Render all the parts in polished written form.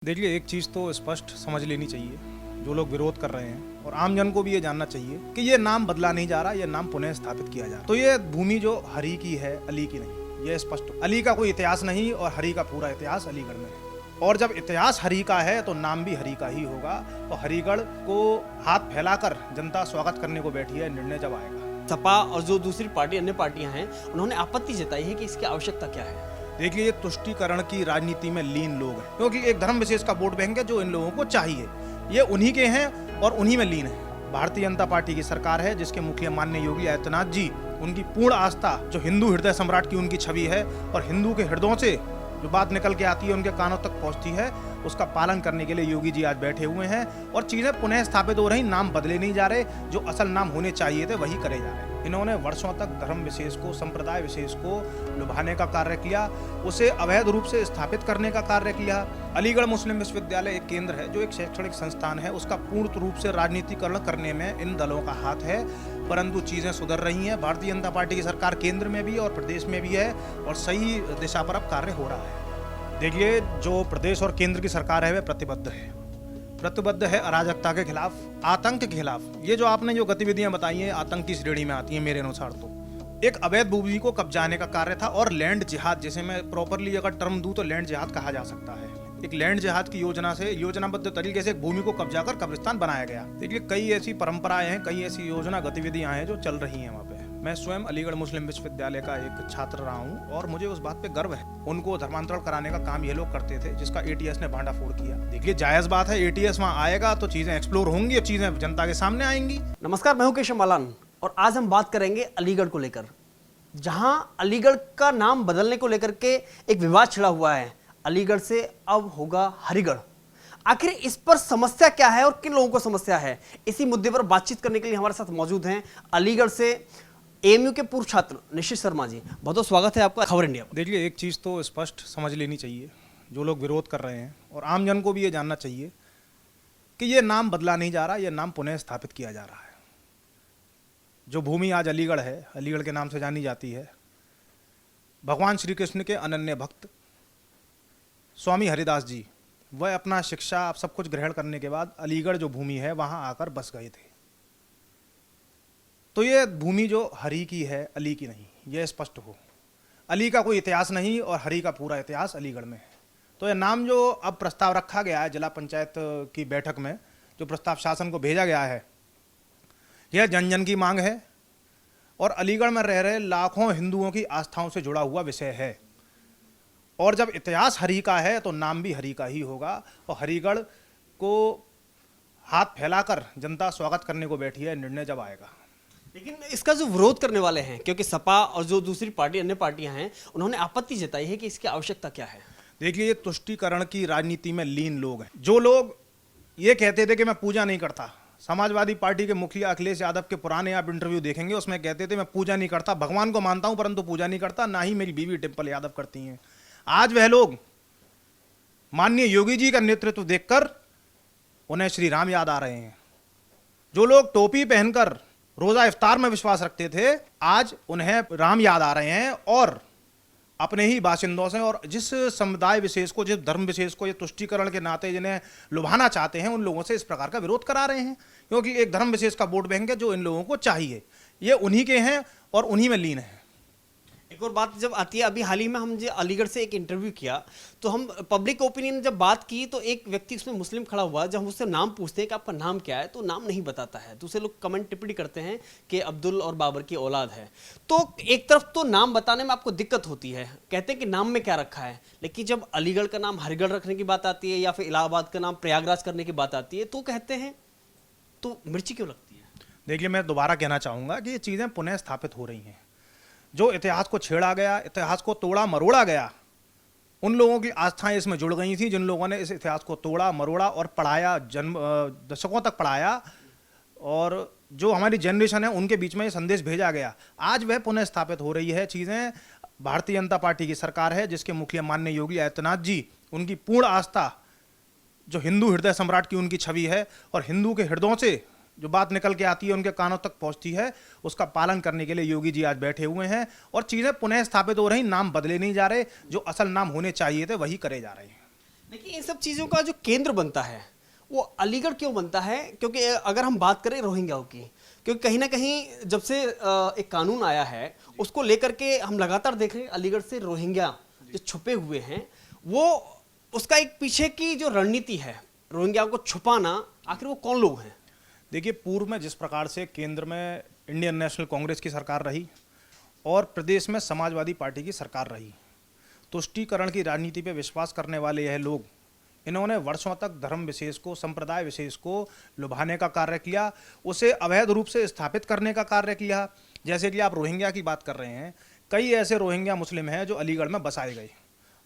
देखिए, एक चीज़ तो स्पष्ट समझ लेनी चाहिए, जो लोग विरोध कर रहे हैं, और आम जन को भी ये जानना चाहिए कि ये नाम बदला नहीं जा रहा, ये नाम पुनः स्थापित किया जा रहा। तो ये भूमि जो हरि की है, अली की नहीं, ये स्पष्ट। अली का कोई इतिहास नहीं और हरि का पूरा इतिहास अलीगढ़ में है। और जब इतिहास हरि का है तो नाम भी हरि का ही होगा। तो हरिगढ़ को हाथ फैलाकर जनता स्वागत करने को बैठी है, निर्णय जब आएगा। सपा और जो दूसरी पार्टी अन्य पार्टियां हैं, उन्होंने आपत्ति जताई है कि इसकी आवश्यकता क्या है। देखिए, ये तुष्टीकरण की राजनीति में लीन लोग हैं, क्योंकि एक धर्म विशेष का वोट बैंक है जो इन लोगों को चाहिए, ये उन्हीं के हैं और उन्हीं में लीन है। भारतीय जनता पार्टी की सरकार है जिसके मुखिया माननीय योगी आदित्यनाथ जी, उनकी पूर्ण आस्था जो हिंदू हृदय सम्राट की उनकी छवि है और हिंदू के हृदयों से जो बात निकल के आती है उनके कानों तक पहुंचती है, उसका पालन करने के लिए योगी जी आज बैठे हुए हैं और चीजें पुनः स्थापित हो रही। नाम बदले नहीं जा रहे, जो असल नाम होने चाहिए थे वही करे जा रहे हैं। इन्होंने वर्षों तक धर्म विशेष को, संप्रदाय विशेष को लुभाने का कार्य किया, उसे अवैध रूप से स्थापित करने का कार्य किया। अलीगढ़ मुस्लिम विश्वविद्यालय एक केंद्र है जो एक शैक्षणिक संस्थान है, उसका पूर्ण रूप से राजनीतिकरण करने में इन दलों का हाथ है। परंतु चीजें सुधर रही हैं। भारतीय जनता पार्टी की सरकार केंद्र में भी और प्रदेश में भी है और सही दिशा पर अब कार्य हो रहा है। देखिए, जो प्रदेश और केंद्र की सरकार है वह प्रतिबद्ध है अराजकता के खिलाफ, आतंक के खिलाफ। ये जो आपने जो गतिविधियां बताई हैं आतंक की श्रेणी में आती हैं मेरे अनुसार। तो एक अवैध भूमि को कब्जाने का कार्य था और लैंड जिहाद, जिसे मैं प्रॉपरली अगर टर्म दूं तो लैंड जिहाद कहा जा सकता है। एक लैंड जिहाद की योजना से, योजनाबद्ध तरीके से एक भूमि को कब्जा कर कब्रिस्तान बनाया गया। देखिए, कई ऐसी परंपराएं हैं, कई ऐसी योजना गतिविधियां हैं जो चल रही हैं वहाँ पे। मैं स्वयं अलीगढ़ मुस्लिम विश्वविद्यालय का एक छात्र रहा हूँ और मुझे उस बात पे गर्व है। उनको धर्मांतरण कराने का काम ये लोग करते थे, जिसका एटीएस ने भांडाफोड़ किया। देखिए, जायज बात है, एटीएस वहाँ आएगा तो चीजें एक्सप्लोर होंगी, चीजें जनता के सामने आएंगी। नमस्कार, मैं हूं केशव मालान और आज हम बात करेंगे अलीगढ़ को लेकर, जहां अलीगढ़ का नाम बदलने को लेकर के एक विवाद छिड़ा हुआ है। अलीगढ़ से अब होगा हरिगढ़। आखिर इस पर समस्या क्या है और किन लोगों को समस्या है, इसी मुद्दे पर बातचीत करने के लिए हमारे साथ मौजूद हैं अलीगढ़ से एएमयू के पूर्व छात्र निशित शर्मा जी। बहुत बहुत स्वागत है आपका खबर इंडिया। देखिए, एक चीज़ तो स्पष्ट समझ लेनी चाहिए, जो लोग विरोध कर रहे हैं, और आम जन को भी ये जानना चाहिए कि ये नाम बदला नहीं जा रहा, ये नाम पुनः स्थापित किया जा रहा है। जो भूमि आज अलीगढ़ है, अलीगढ़ के नाम से जानी जाती है, भगवान श्री कृष्ण के अनन्य भक्त स्वामी हरिदास जी, वह अपना शिक्षा सब कुछ ग्रहण करने के बाद अलीगढ़ जो भूमि है वहाँ आकर बस गए थे। तो ये भूमि जो हरि की है, अली की नहीं, ये स्पष्ट हो। अली का कोई इतिहास नहीं और हरि का पूरा इतिहास अलीगढ़ में है। तो ये नाम जो अब प्रस्ताव रखा गया है जिला पंचायत की बैठक में, जो प्रस्ताव शासन को भेजा गया है, यह जन जन की मांग है और अलीगढ़ में रह रहे लाखों हिंदुओं की आस्थाओं से जुड़ा हुआ विषय है। और जब इतिहास हरि का है तो नाम भी हरि का ही होगा। और हरिगढ़ को हाथ फैलाकर जनता स्वागत करने को बैठी है, निर्णय जब आएगा। लेकिन इसका जो विरोध करने वाले हैं, क्योंकि सपा और जो दूसरी पार्टी अन्य पार्टियां हैं, उन्होंने आपत्ति जताई है कि इसकी आवश्यकता क्या है। देखिए, ये तुष्टीकरण की राजनीति में लीन लोग हैं। जो लोग ये कहते थे कि मैं पूजा नहीं करता, समाजवादी पार्टी के मुखिया अखिलेश यादव के पुराने आप इंटरव्यू देखेंगे, उसमें कहते थे मैं पूजा नहीं करता, भगवान को मानता हूं परंतु पूजा नहीं करता, ना ही मेरी बीवी डिम्पल यादव करती हैं। आज वह लोग माननीय योगी जी का नेतृत्व देखकर उन्हें श्री राम याद आ रहे हैं। जो लोग टोपी पहनकर रोजा इफ्तार में विश्वास रखते थे, आज उन्हें राम याद आ रहे हैं और अपने ही बाशिंदों से, और जिस समुदाय विशेष को, जिस धर्म विशेष को ये तुष्टीकरण के नाते जिन्हें लुभाना चाहते हैं, उन लोगों से इस प्रकार का विरोध करा रहे हैं। क्योंकि एक धर्म विशेष का वोट बैंक है जो इन लोगों को चाहिए, ये उन्हीं के हैं और उन्हीं में लीन है। एक और बात जब आती है, अभी हाल ही में हम जो अलीगढ़ से एक इंटरव्यू किया तो हम पब्लिक ओपिनियन जब बात की तो एक व्यक्ति उसमें मुस्लिम खड़ा हुआ, जब हम उससे नाम पूछते हैं कि आपका नाम क्या है तो नाम नहीं बताता है। दूसरे लोग कमेंट टिप्पणी करते हैं कि अब्दुल और बाबर की औलाद है। तो एक तरफ तो नाम बताने में आपको दिक्कत होती है, कहते हैं कि नाम में क्या रखा है, लेकिन जब अलीगढ़ का नाम हरिगढ़ रखने की बात आती है या फिर इलाहाबाद का नाम प्रयागराज करने की बात आती है तो कहते हैं तो मिर्ची क्यों लगती है। देखिए, मैं दोबारा कहना चाहूँगा कि ये चीज़ें पुनः स्थापित हो रही हैं। जो इतिहास को छेड़ा गया, इतिहास को तोड़ा मरोड़ा गया, उन लोगों की आस्थाएं इसमें जुड़ गई थी, जिन लोगों ने इस इतिहास को तोड़ा मरोड़ा और पढ़ाया, जन्म दशकों तक पढ़ाया, और जो हमारी जनरेशन है उनके बीच में ये संदेश भेजा गया। आज वह पुनः स्थापित हो रही है चीज़ें। भारतीय जनता पार्टी की सरकार है जिसके मुखिया माननीय योगी आदित्यनाथ जी, उनकी पूर्ण आस्था जो हिंदू हृदय सम्राट की उनकी छवि है और हिंदू के हृदयों से जो बात निकल के आती है उनके कानों तक पहुंचती है, उसका पालन करने के लिए योगी जी आज बैठे हुए हैं और चीज़ें पुनः स्थापित हो रही। नाम बदले नहीं जा रहे, जो असल नाम होने चाहिए थे वही करे जा रहे हैं। देखिए इन सब चीज़ों का जो केंद्र बनता है वो अलीगढ़ क्यों बनता है? क्योंकि अगर हम बात करें रोहिंग्याओं की, क्योंकि कहीं ना कहीं जब से एक कानून आया है उसको लेकर के हम लगातार देख रहे हैं अलीगढ़ से रोहिंग्या जो छुपे हुए हैं, वो उसका एक पीछे की जो रणनीति है रोहिंग्याओं को छुपाना, आखिर वो कौन लोग हैं? देखिए, पूर्व में जिस प्रकार से केंद्र में इंडियन नेशनल कांग्रेस की सरकार रही और प्रदेश में समाजवादी पार्टी की सरकार रही, तुष्टीकरण की राजनीति पे विश्वास करने वाले यह लोग, इन्होंने वर्षों तक धर्म विशेष को, संप्रदाय विशेष को लुभाने का कार्य किया, उसे अवैध रूप से स्थापित करने का कार्य किया। जैसे कि आप रोहिंग्या की बात कर रहे हैं, कई ऐसे रोहिंग्या मुस्लिम हैं जो अलीगढ़ में बसाए गए,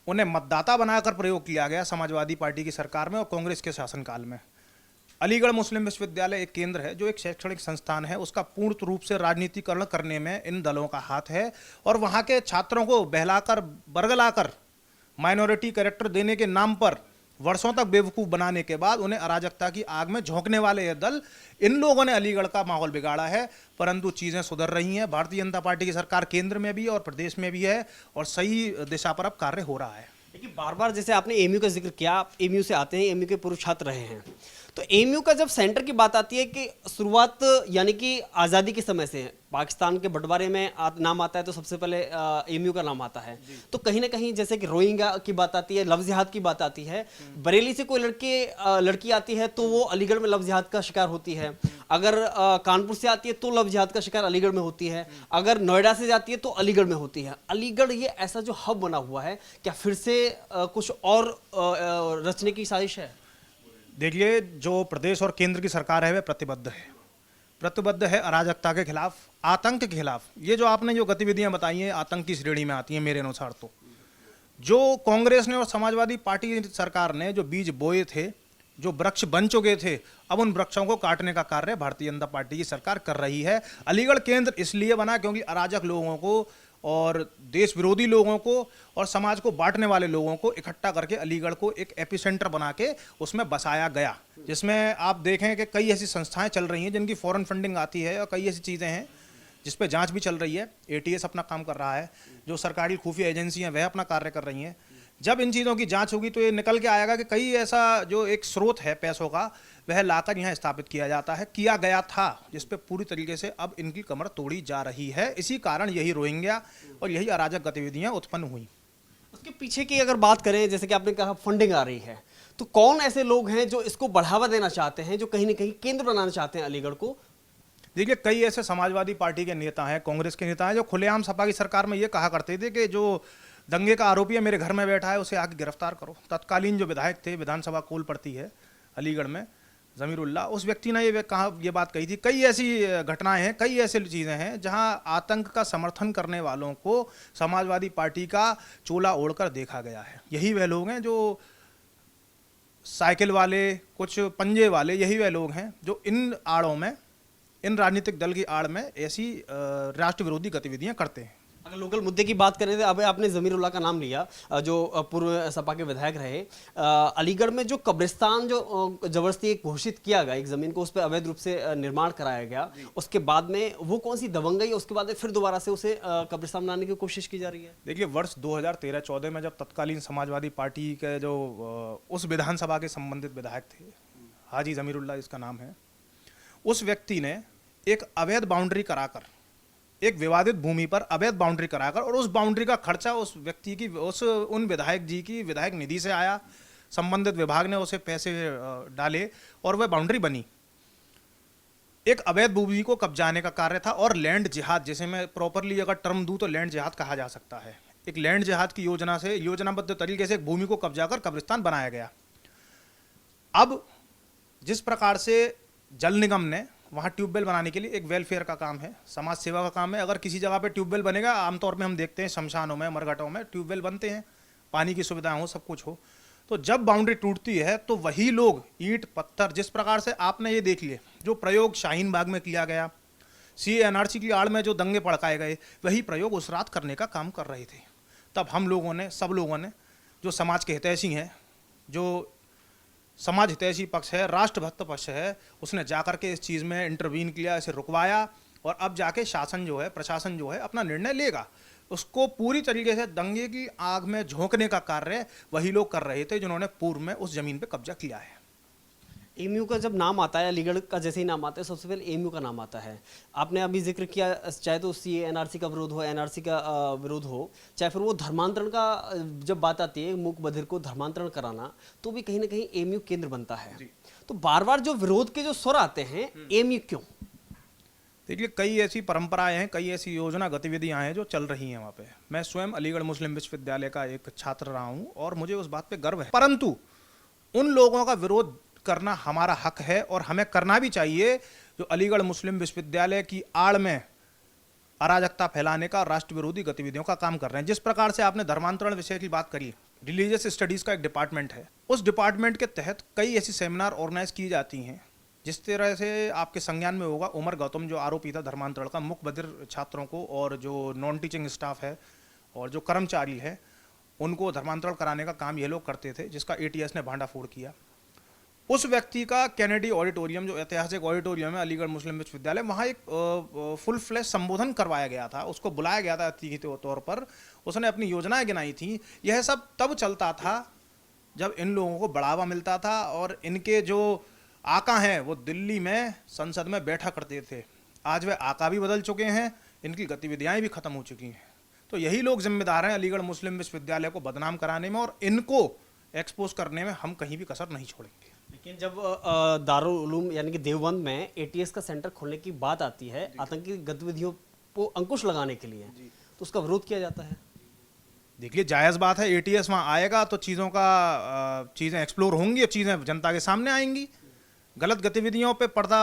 उन्हें मतदाता बनाकर प्रयोग किया गया समाजवादी पार्टी की सरकार में और कांग्रेस के शासनकाल में। अलीगढ़ मुस्लिम विश्वविद्यालय एक केंद्र है जो एक शैक्षणिक संस्थान है, उसका पूर्ण रूप से राजनीतिकरण करने में इन दलों का हाथ है और वहाँ के छात्रों को बहलाकर बरगलाकर माइनॉरिटी कैरेक्टर देने के नाम पर वर्षों तक बेवकूफ़ बनाने के बाद उन्हें अराजकता की आग में झोंकने वाले ये दल, इन लोगों ने अलीगढ़ का माहौल बिगाड़ा है। परंतु चीज़ें सुधर रही हैं, भारतीय जनता पार्टी की सरकार केंद्र में भी और प्रदेश में भी है और सही दिशा पर अब कार्य हो रहा है। देखिए बार बार जैसे आपने एमयू का जिक्र किया, आप एमयू से आते हैं, एमयू के पूर्व छात्र रहे हैं, तो एमयू का जब सेंटर की बात आती है कि शुरुआत यानी कि आज़ादी के समय से पाकिस्तान के बंटवारे में नाम आता है तो सबसे पहले एमयू का नाम आता है, तो कहीं ना कहीं जैसे कि रोहिंग्या की बात आती है, लफ्ज़ जिहाद की बात आती है, बरेली से कोई लड़की आती है तो वो अलीगढ़ में लफ्ज़ जिहाद का शिकार होती है, अगर कानपुर से आती है तो लफ्ज़ जिहाद का शिकार अलीगढ़ में होती है, अगर नोएडा से जाती है तो अलीगढ़ में होती है। अलीगढ़ ये ऐसा जो हब बना हुआ है, क्या फिर से कुछ और रचने की साजिश है? देखिए, जो प्रदेश और केंद्र की सरकार है वह प्रतिबद्ध है अराजकता के खिलाफ, आतंक के खिलाफ। ये जो आपने जो गतिविधियां बताई हैं आतंक की श्रेणी में आती हैं मेरे अनुसार। तो जो कांग्रेस ने और समाजवादी पार्टी सरकार ने जो बीज बोए थे, जो वृक्ष बन चुके थे, अब उन वृक्षों को काटने का कार्य भारतीय जनता पार्टी की सरकार कर रही है। अलीगढ़ केंद्र इसलिए बना क्योंकि अराजक लोगों को और देश विरोधी लोगों को और समाज को बांटने वाले लोगों को इकट्ठा करके अलीगढ़ को एक एपिसेंटर बना के उसमें बसाया गया, जिसमें आप देखें कि कई ऐसी संस्थाएं चल रही हैं जिनकी फॉरेन फंडिंग आती है और कई ऐसी चीज़ें हैं जिस पे जांच भी चल रही है। एटीएस अपना काम कर रहा है, जो सरकारी खुफिया एजेंसियां वह अपना कार्य कर रही हैं। जब इन चीज़ों की जांच होगी तो ये निकल के आएगा कि कई ऐसा जो एक स्रोत है पैसों का वह लाकर यहाँ स्थापित किया जाता है, किया गया था, जिस पे पूरी तरीके से अब इनकी कमर तोड़ी जा रही है। इसी कारण यही रोहिंग्या और यही अराजक गतिविधियाँ उत्पन्न हुई। उसके पीछे की अगर बात करें, जैसे कि आपने कहा फंडिंग आ रही है, तो कौन ऐसे लोग हैं जो इसको बढ़ावा देना चाहते हैं, जो कहीं ना कहीं केंद्र बनाना चाहते हैं अलीगढ़ को? देखिए, कई ऐसे समाजवादी पार्टी के नेता हैं, कांग्रेस के नेता हैं, जो खुलेआम सपा की सरकार में ये कहा करते थे कि जो दंगे का आरोपी है मेरे घर में बैठा है उसे आके गिरफ्तार करो। तत्कालीन जो विधायक थे, विधानसभा कोल पड़ती है अलीगढ़ में, जमीरुल्लाह, उस व्यक्ति ने ये बात कही थी। कई ऐसी घटनाएं हैं, कई ऐसी चीज़ें हैं जहां आतंक का समर्थन करने वालों को समाजवादी पार्टी का चोला ओढ़कर देखा गया है। यही वह लोग हैं जो साइकिल वाले, कुछ पंजे वाले, यही वह लोग हैं जो इन आड़ों में, इन राजनीतिक दल की आड़ में ऐसी राष्ट्र विरोधी गतिविधियां करते हैं। अगर लोकल मुद्दे की बात करें तो अब आपने ज़मीरुल्लाह का नाम लिया, जो पूर्व सपा के विधायक रहे। अलीगढ़ में जो कब्रिस्तान जो जबरदस्ती घोषित किया गया, एक ज़मीन को उस पर अवैध रूप से निर्माण कराया गया, उसके बाद में वो कौन सी दबंगई है, उसके बाद में फिर दोबारा से उसे कब्रिस्तान बनाने की कोशिश की जा रही है? देखिए, वर्ष 2013-14 में जब तत्कालीन समाजवादी पार्टी के जो उस विधानसभा के संबंधित विधायक थे, हाजी ज़मीरुल्लाह इसका नाम है, उस व्यक्ति ने एक अवैध बाउंड्री कराकर, एक विवादित भूमि पर अवैध बाउंड्री कराकर, और उस बाउंड्री का खर्चा उस व्यक्ति की, उन विधायक जी की विधायक निधि से आया। संबंधित विभाग ने उसे पैसे डाले और वह बाउंड्री बनी। एक अवैध भूमि को कब्जाने का कार्य था और लैंड जिहाद, जिसे मैं प्रॉपरली अगर टर्म दूं तो लैंड जिहाद कहा जा सकता है। एक लैंड जिहाद की योजना से, योजनाबद्ध तरीके से एक भूमि को कब्जा कर कब्रिस्तान बनाया गया। अब जिस प्रकार से जल निगम ने वहाँ ट्यूबवेल बनाने के लिए, एक वेलफेयर का काम है, समाज सेवा का काम है, अगर किसी जगह पे ट्यूबवेल बनेगा, आमतौर पे हम देखते हैं शमशानों में, मरघटों में ट्यूबवेल बनते हैं, पानी की सुविधा हो, सब कुछ हो, तो जब बाउंड्री टूटती है तो वही लोग ईंट पत्थर, जिस प्रकार से आपने ये देख लिए जो प्रयोग शाहीन बाग में किया गया, CA-NRC की आड़ में जो दंगे भड़काए गए, वही प्रयोग उस रात करने का काम कर रहे थे। तब हम लोगों ने, सब लोगों ने, जो समाज के हितैषी हैं, जो समाज हितैषी पक्ष है, राष्ट्रभक्त पक्ष है, उसने जाकर के इस चीज़ में इंटरवीन किया, इसे रुकवाया, और अब जाके शासन जो है, प्रशासन जो है, अपना निर्णय लेगा। उसको पूरी तरीके से दंगे की आग में झोंकने का कार्य वही लोग कर रहे थे जिन्होंने पूर्व में उस जमीन पे कब्जा किया है। एमयू का जब नाम आता है, अलीगढ़ का जैसे ही नाम आता है, सबसे पहले एमयू का नाम आता है। आपने अभी जिक्र किया, चाहे तो सीए एनआरसी का विरोध हो, एनआरसी का विरोध हो, चाहे फिर वो धर्मांतरण का जब बात आती है, मूक बधिर को धर्मांतरण कराना, तो भी कहीं ना कहीं एमयू केंद्र बनता है। तो बार बार जो विरोध के जो स्वर आते हैं, एमयू क्यों? देखिए, कई ऐसी परंपराएं हैं, कई ऐसी योजना गतिविधियां हैं जो चल रही हैं वहाँ पे। मैं स्वयं अलीगढ़ मुस्लिम विश्वविद्यालय का एक छात्र रहा हूँ और मुझे उस बात पे गर्व है, परंतु उन लोगों का विरोध करना हमारा हक है और हमें करना भी चाहिए जो अलीगढ़ मुस्लिम विश्वविद्यालय की आड़ में अराजकता फैलाने का, राष्ट्र विरोधी गतिविधियों का काम कर रहे हैं। जिस प्रकार से आपने धर्मांतरण विषय की बात करी, रिलीजियस स्टडीज का एक डिपार्टमेंट है, उस डिपार्टमेंट के तहत कई ऐसी सेमिनार ऑर्गेनाइज की जाती हैं। जिस तरह से आपके संज्ञान में होगा, उमर गौतम जो आरोपी था धर्मांतरण का, मुक बधिर छात्रों को और जो नॉन टीचिंग स्टाफ है और जो कर्मचारी है उनको धर्मांतरण कराने का काम ये लोग करते थे, जिसका एटीएस ने भांडाफोड़ किया। उस व्यक्ति का कैनेडी ऑडिटोरियम, जो ऐतिहासिक ऑडिटोरियम है अलीगढ़ मुस्लिम विश्वविद्यालय, वहाँ एक फुल फ्लैश संबोधन करवाया गया था, उसको बुलाया गया था अतिथि के तौर पर। उसने अपनी योजनाएं गिनाई थी। यह सब तब चलता था जब इन लोगों को बढ़ावा मिलता था और इनके जो आका हैं वो दिल्ली में संसद में बैठा करते थे। आज वे आका भी बदल चुके हैं, इनकी गतिविधियाँ भी खत्म हो चुकी हैं। तो यही लोग जिम्मेदार हैं अलीगढ़ मुस्लिम विश्वविद्यालय को बदनाम कराने में, और इनको एक्सपोज करने में हम कहीं भी कसर नहीं छोड़ेंगे। लेकिन जब दारुल उलूम यानी कि देवबंद में एटीएस का सेंटर खोलने की बात आती है आतंकी गतिविधियों को अंकुश लगाने के लिए, तो उसका विरोध किया जाता है। देखिए, जायज़ बात है, एटीएस वहाँ आएगा तो चीज़ें एक्सप्लोर होंगी, चीज़ें जनता के सामने आएंगी। गलत गतिविधियों पे पर्दा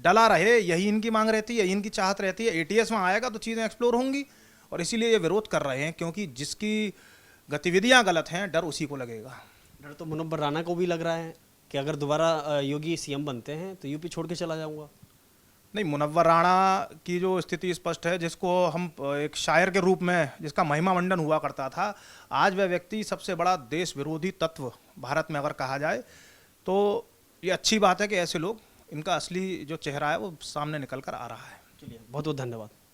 डला रहे, यही इनकी मांग रहती है, यही इनकी चाहत रहती है। एटीएस वहाँ आएगा तो चीज़ें एक्सप्लोर होंगी, और इसीलिए ये विरोध कर रहे हैं, क्योंकि जिसकी गतिविधियाँ गलत हैं, डर उसी को लगेगा। डर तो मुनव्वर राणा को भी लग रहा है कि अगर दोबारा योगी सीएम बनते हैं तो यूपी छोड़ के चला जाऊंगा। नहीं, मुनव्वर राणा की जो स्थिति स्पष्ट है, जिसको हम एक शायर के रूप में, जिसका महिमा मंडन हुआ करता था, आज वह व्यक्ति सबसे बड़ा देश विरोधी तत्व भारत में अगर कहा जाए तो ये अच्छी बात है कि ऐसे लोग, इनका असली जो चेहरा है वो सामने निकल कर आ रहा है। चलिए, बहुत बहुत धन्यवाद।